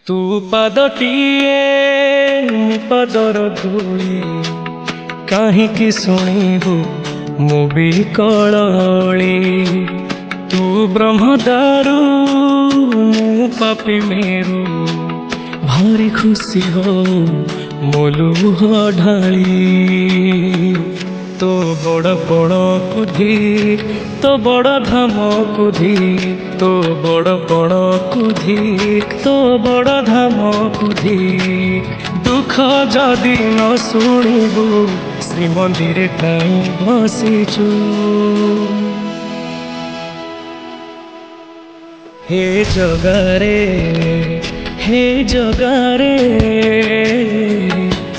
तू पादटिए पदर धूली काहींकि शुणिबु मु कलली। तू ब्रह्मदारू मु पापी मेरू भारी खुशी हो मोलुह ढाली। तो बड़ बड़ कुधी तो बड़ धाम कुधी तो बड़ बड़ कुधी तो बड़ धाम कुधी। दुख जदि न शुणिबु श्रीमंदिर काई बसिचु। हे जगारे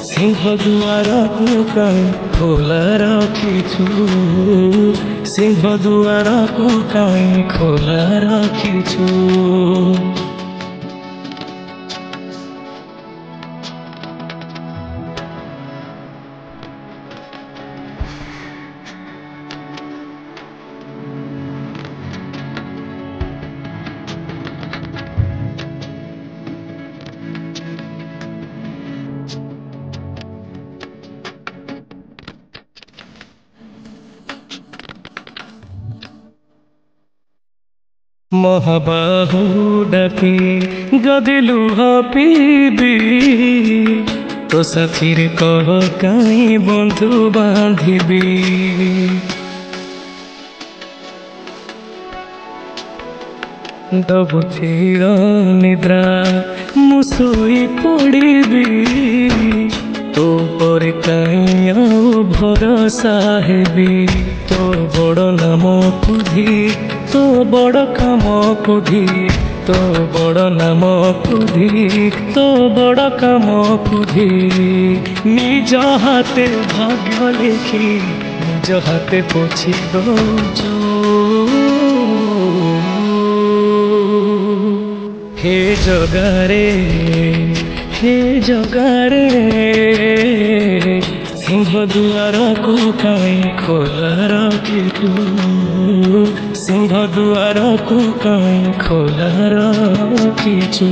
सिंहदुआर को काई खोला रखिछु। सिंहदुआर को काई खोला रखिछु। महाबाहु डाकी जदि लुह पीबी तो साथीर कह काई बंधु बांधिबी। दबुची निद्रा मु सोई पड़िबी। तो पर काई भरोसा हेबी। तो बड़ नाम कुधी तो बड़ काम कुधी तो बड़ नाम कुधी तो बड़ काम कुधी। निज हाथे भाग्य लिखी निज हाथे पोछि दौचु। हे जगारे सिंहदुआर को काई खोला रखिछु। सिंहदुआर को काई खोला रखिछु।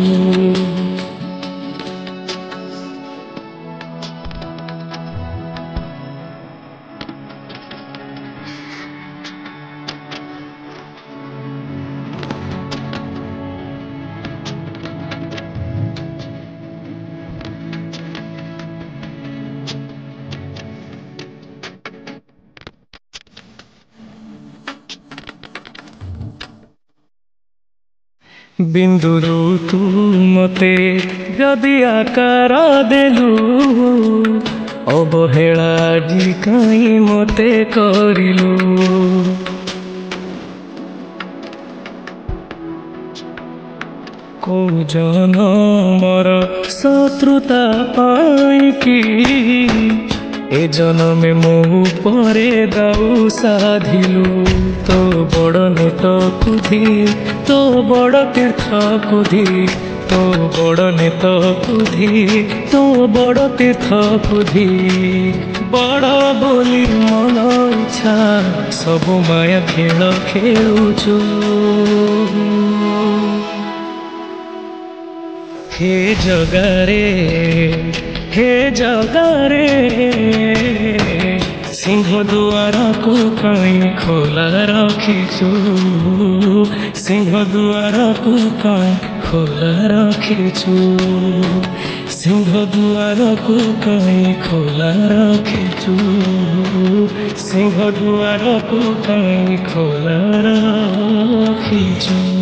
बिंदुरु तू मते जदि आकार देलु अवहेला जी काई मते करिलु। को जनमर शत्रुता पाई कि ए जन्मे मो परे दाऊ साधिलु। तो बड़ नेत कुधी तो बड़ तीर्थ कुधी तो बड़ नेत कुधी तो बड़ तीर्थ कुधी। बड़ बोली मन इच्छा सबु माया खेल खेलुछु। हे जगारे सिंहदुआर को काई खोला रखिछु। सिंहदुआर को काई खोला रखिछु। सिंहदुआर को काई खोला रखिछु। सिंहदुआर को काई खोला रखिछु।